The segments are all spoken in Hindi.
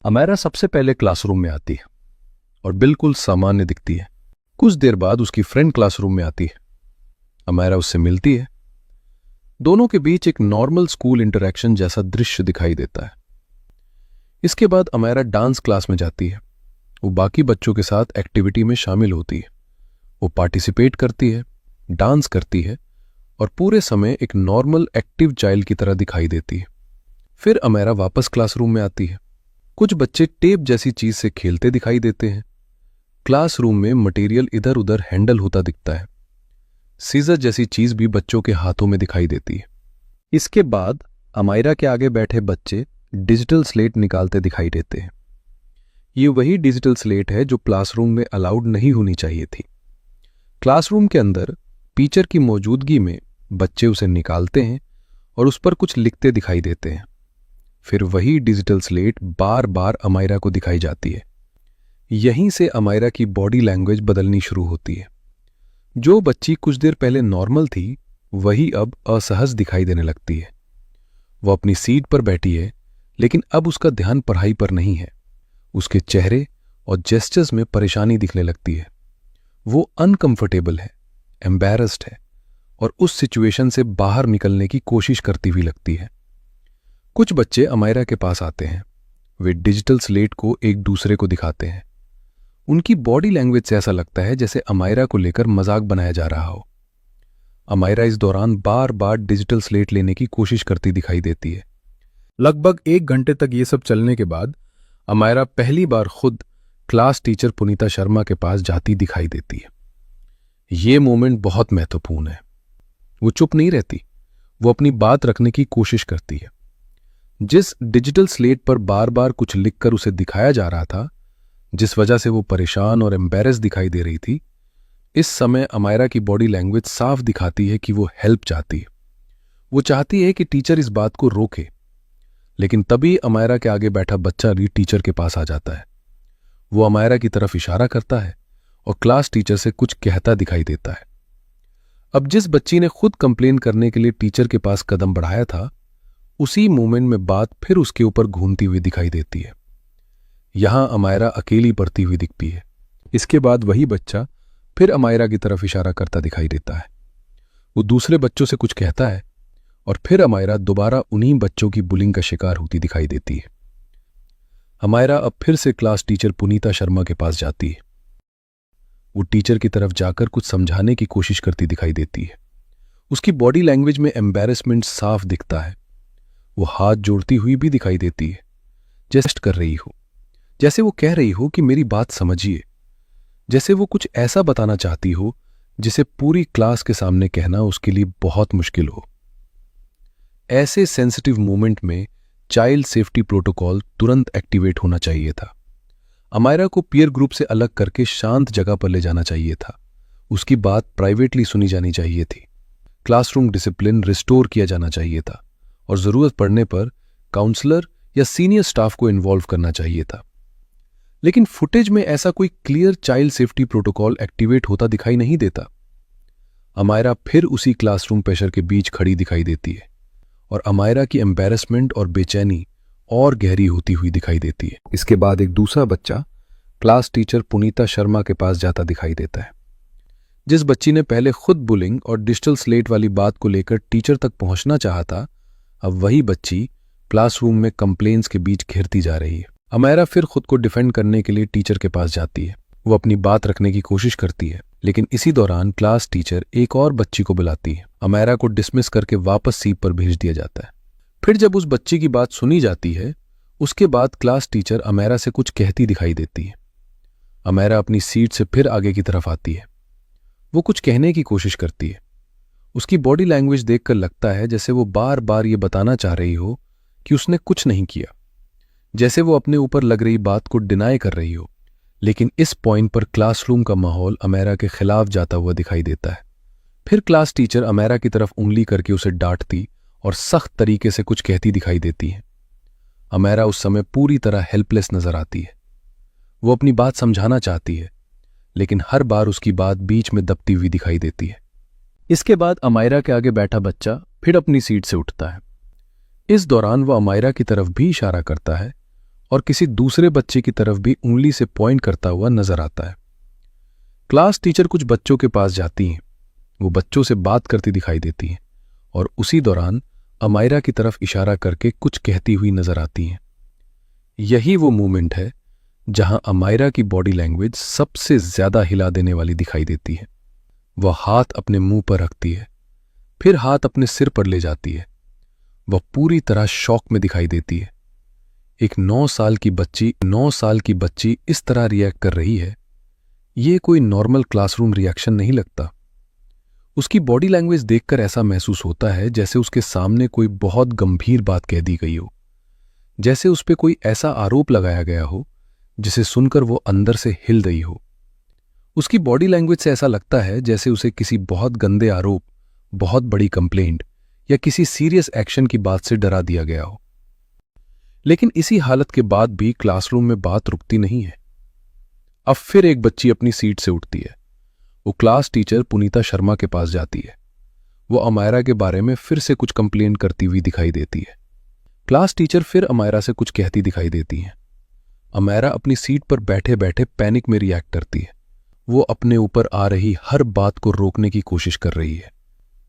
अमायरा सबसे पहले क्लासरूम में आती है और बिल्कुल सामान्य दिखती है। कुछ देर बाद उसकी फ्रेंड क्लासरूम में आती है। अमायरा उससे मिलती है। दोनों के बीच एक नॉर्मल स्कूल इंटरेक्शन जैसा दृश्य दिखाई देता है। इसके बाद अमायरा डांस क्लास में जाती है। वो बाकी बच्चों के साथ एक्टिविटी में शामिल होती है। वो पार्टिसिपेट करती है, डांस करती है और पूरे समय एक नॉर्मल एक्टिव चाइल्ड की तरह दिखाई देती है। फिर अमायरा वापस क्लासरूम में आती है। कुछ बच्चे टेप जैसी चीज से खेलते दिखाई देते हैं। क्लासरूम में मटेरियल इधर उधर हैंडल होता दिखता है। सीजर जैसी चीज भी बच्चों के हाथों में दिखाई देती है। इसके बाद अमायरा के आगे बैठे बच्चे डिजिटल स्लेट निकालते दिखाई देते हैं। ये वही डिजिटल स्लेट है जो क्लासरूम में अलाउड नहीं होनी चाहिए थी। क्लासरूम के अंदर टीचर की मौजूदगी में बच्चे उसे निकालते हैं और उस पर कुछ लिखते दिखाई देते हैं। फिर वही डिजिटल स्लेट बार बार अमायरा को दिखाई जाती है। यहीं से अमायरा की बॉडी लैंग्वेज बदलनी शुरू होती है। जो बच्ची कुछ देर पहले नॉर्मल थी वही अब असहज दिखाई देने लगती है। वो अपनी सीट पर बैठी है, लेकिन अब उसका ध्यान पढ़ाई पर नहीं है। उसके चेहरे और जेस्चर्स में परेशानी दिखने लगती है। वो अनकंफर्टेबल है, एम्बैरेस्ड है और उस सिचुएशन से बाहर निकलने की कोशिश करती हुई लगती है। कुछ बच्चे अमायरा के पास आते हैं। वे डिजिटल स्लेट को एक दूसरे को दिखाते हैं। उनकी बॉडी लैंग्वेज से ऐसा लगता है जैसे अमायरा को लेकर मजाक बनाया जा रहा हो। अमायरा इस दौरान बार बार डिजिटल स्लेट लेने की कोशिश करती दिखाई देती है। लगभग 1 घंटे तक ये सब चलने के बाद अमायरा पहली बार खुद क्लास टीचर पुनीता शर्मा के पास जाती दिखाई देती है। ये मोमेंट बहुत महत्वपूर्ण है। वो चुप नहीं रहती, वो अपनी बात रखने की कोशिश करती है। जिस डिजिटल स्लेट पर बार बार कुछ लिखकर उसे दिखाया जा रहा था, जिस वजह से वो परेशान और एम्बैरेस दिखाई दे रही थी, इस समय अमायरा की बॉडी लैंग्वेज साफ दिखाती है कि वो हेल्प चाहती है। वो चाहती है कि टीचर इस बात को रोके, लेकिन तभी अमायरा के आगे बैठा बच्चा भी टीचर के पास आ जाता है। वो अमायरा की तरफ इशारा करता है और क्लास टीचर से कुछ कहता दिखाई देता है। अब जिस बच्ची ने खुद कंप्लेन करने के लिए टीचर के पास कदम बढ़ाया था, उसी मोमेंट में बात फिर उसके ऊपर घूमती हुई दिखाई देती है। यहां अमायरा अकेली पड़ती हुई दिखती है। इसके बाद वही बच्चा फिर अमायरा की तरफ इशारा करता दिखाई देता है। वो दूसरे बच्चों से कुछ कहता है और फिर अमायरा दोबारा उन्हीं बच्चों की बुलिंग का शिकार होती दिखाई देती है। अमायरा अब फिर से क्लास टीचर पुनीता शर्मा के पास जाती है। वो टीचर की तरफ जाकर कुछ समझाने की कोशिश करती दिखाई देती है। उसकी बॉडी लैंग्वेज में एम्बैरेसमेंट साफ दिखता है। वो हाथ जोड़ती हुई भी दिखाई देती है, जैसे कर रही हो, जैसे वो कह रही हो कि मेरी बात समझिए, जैसे वो कुछ ऐसा बताना चाहती हो जिसे पूरी क्लास के सामने कहना उसके लिए बहुत मुश्किल हो। ऐसे सेंसिटिव मोमेंट में चाइल्ड सेफ्टी प्रोटोकॉल तुरंत एक्टिवेट होना चाहिए था। अमायरा को पीयर ग्रुप से अलग करके शांत जगह पर ले जाना चाहिए था। उसकी बात प्राइवेटली सुनी जानी चाहिए थी। क्लासरूम डिसिप्लिन रिस्टोर किया जाना चाहिए था और जरूरत पड़ने पर काउंसलर या सीनियर स्टाफ को इन्वॉल्व करना चाहिए था। लेकिन फुटेज में ऐसा कोई clear child safety protocol activate होता दिखाई नहीं देता। अमायरा फिर उसी क्लासरूम प्रेशर के बीच खड़ी दिखाई देती है और अमायरा की एम्बैरेसमेंट और बेचैनी और गहरी होती हुई दिखाई देती है। इसके बाद एक दूसरा बच्चा क्लास टीचर पुनीता शर्मा के पास जाता दिखाई देता है। जिस बच्ची ने पहले खुद बुलिंग और डिजिटल स्लेट वाली बात को लेकर टीचर तक पहुंचना चाहा था, अब वही बच्ची क्लासरूम में कंप्लेंट्स के बीच घिरती जा रही है। अमायरा फिर खुद को डिफेंड करने के लिए टीचर के पास जाती है। वो अपनी बात रखने की कोशिश करती है, लेकिन इसी दौरान क्लास टीचर एक और बच्ची को बुलाती है। अमायरा को डिसमिस करके वापस सीट पर भेज दिया जाता है। फिर जब उस बच्ची की बात सुनी जाती है, उसके बाद क्लास टीचर अमायरा से कुछ कहती दिखाई देती है। अमायरा अपनी सीट से फिर आगे की तरफ आती है। वो कुछ कहने की कोशिश करती है। उसकी बॉडी लैंग्वेज देखकर लगता है जैसे वो बार बार ये बताना चाह रही हो कि उसने कुछ नहीं किया, जैसे वो अपने ऊपर लग रही बात को डिनाई कर रही हो। लेकिन इस पॉइंट पर क्लासरूम का माहौल अमायरा के खिलाफ जाता हुआ दिखाई देता है। फिर क्लास टीचर अमायरा की तरफ उंगली करके उसे डांटती और सख्त तरीके से कुछ कहती दिखाई देती है। अमायरा उस समय पूरी तरह हेल्पलेस नजर आती है। वो अपनी बात समझाना चाहती है, लेकिन हर बार उसकी बात बीच में दबती हुई दिखाई देती है। इसके बाद अमायरा के आगे बैठा बच्चा फिर अपनी सीट से उठता है। इस दौरान वह अमायरा की तरफ भी इशारा करता है और किसी दूसरे बच्चे की तरफ भी उंगली से पॉइंट करता हुआ नजर आता है। क्लास टीचर कुछ बच्चों के पास जाती हैं, वो बच्चों से बात करती दिखाई देती हैं और उसी दौरान अमायरा की तरफ इशारा करके कुछ कहती हुई नजर आती हैं। यही वो मोमेंट है जहां अमायरा की बॉडी लैंग्वेज सबसे ज्यादा हिला देने वाली दिखाई देती है। वह हाथ अपने मुंह पर रखती है, फिर हाथ अपने सिर पर ले जाती है। वह पूरी तरह शॉक में दिखाई देती है। एक 9 साल की बच्ची इस तरह रिएक्ट कर रही है, ये कोई नॉर्मल क्लासरूम रिएक्शन नहीं लगता। उसकी बॉडी लैंग्वेज देखकर ऐसा महसूस होता है जैसे उसके सामने कोई बहुत गंभीर बात कह दी गई हो, जैसे उस पर कोई ऐसा आरोप लगाया गया हो जिसे सुनकर वो अंदर से हिल रही हो। उसकी बॉडी लैंग्वेज से ऐसा लगता है जैसे उसे किसी बहुत गंदे आरोप, बहुत बड़ी कंप्लेंट या किसी सीरियस एक्शन की बात से डरा दिया गया हो। लेकिन इसी हालत के बाद भी क्लासरूम में बात रुकती नहीं है। अब फिर एक बच्ची अपनी सीट से उठती है। वो क्लास टीचर पुनीता शर्मा के पास जाती है। वो अमायरा के बारे में फिर से कुछ कंप्लेन करती हुई दिखाई देती है। क्लास टीचर फिर अमायरा से कुछ कहती दिखाई देती हैं। अमायरा अपनी सीट पर बैठे बैठे पैनिक में रिएक्ट करती है। वो अपने ऊपर आ रही हर बात को रोकने की कोशिश कर रही है।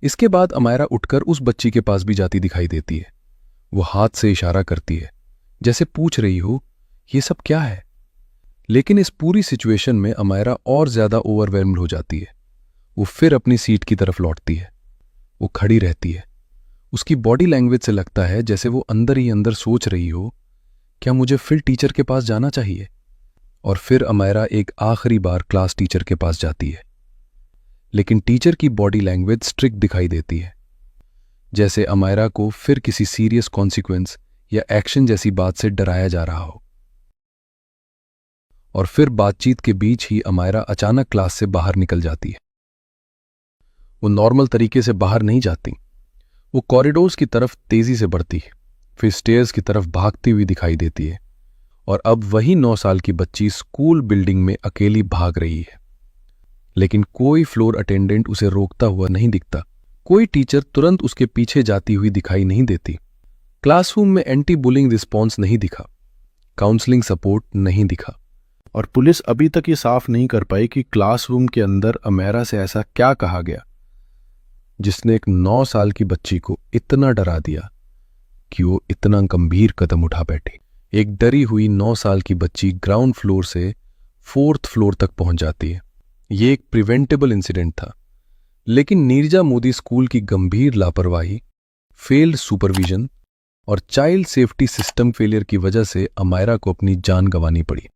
इसके बाद अमायरा उठकर उस बच्ची के पास भी जाती दिखाई देती है। वो हाथ से इशारा करती है, जैसे पूछ रही हो ये सब क्या है। लेकिन इस पूरी सिचुएशन में अमायरा और ज्यादा ओवरवेल्म्ड हो जाती है। वो फिर अपनी सीट की तरफ लौटती है। वो खड़ी रहती है। उसकी बॉडी लैंग्वेज से लगता है जैसे वो अंदर ही अंदर सोच रही हो, क्या मुझे फिर टीचर के पास जाना चाहिए। और फिर अमायरा एक आखिरी बार क्लास टीचर के पास जाती है। लेकिन टीचर की बॉडी लैंग्वेज स्ट्रिक्ट दिखाई देती है, जैसे अमायरा को फिर किसी सीरियस कॉन्सिक्वेंस या एक्शन जैसी बात से डराया जा रहा हो। और फिर बातचीत के बीच ही अमायरा अचानक क्लास से बाहर निकल जाती है। वो नॉर्मल तरीके से बाहर नहीं जाती। वो कॉरिडोर्स की तरफ तेजी से बढ़ती है, फिर स्टेयर्स की तरफ भागती हुई दिखाई देती है। और अब वही 9 साल की बच्ची स्कूल बिल्डिंग में अकेली भाग रही है। लेकिन कोई फ्लोर अटेंडेंट उसे रोकता हुआ नहीं दिखता। कोई टीचर तुरंत उसके पीछे जाती हुई दिखाई नहीं देती। क्लासरूम में एंटी बुलिंग रिस्पॉन्स नहीं दिखा, काउंसलिंग सपोर्ट नहीं दिखा। और पुलिस अभी तक ये साफ नहीं कर पाई कि क्लासरूम के अंदर अमायरा से ऐसा क्या कहा गया जिसने एक 9 साल की बच्ची को इतना डरा दिया कि वो इतना गंभीर कदम उठा बैठी। एक डरी हुई 9 साल की बच्ची ग्राउंड फ्लोर से 4th फ्लोर तक पहुंच जाती है। ये एक प्रिवेंटेबल इंसिडेंट था, लेकिन नीरजा मोदी स्कूल की गंभीर लापरवाही, फेल्ड सुपरविजन और चाइल्ड सेफ्टी सिस्टम फेलियर की वजह से अमायरा को अपनी जान गंवानी पड़ी।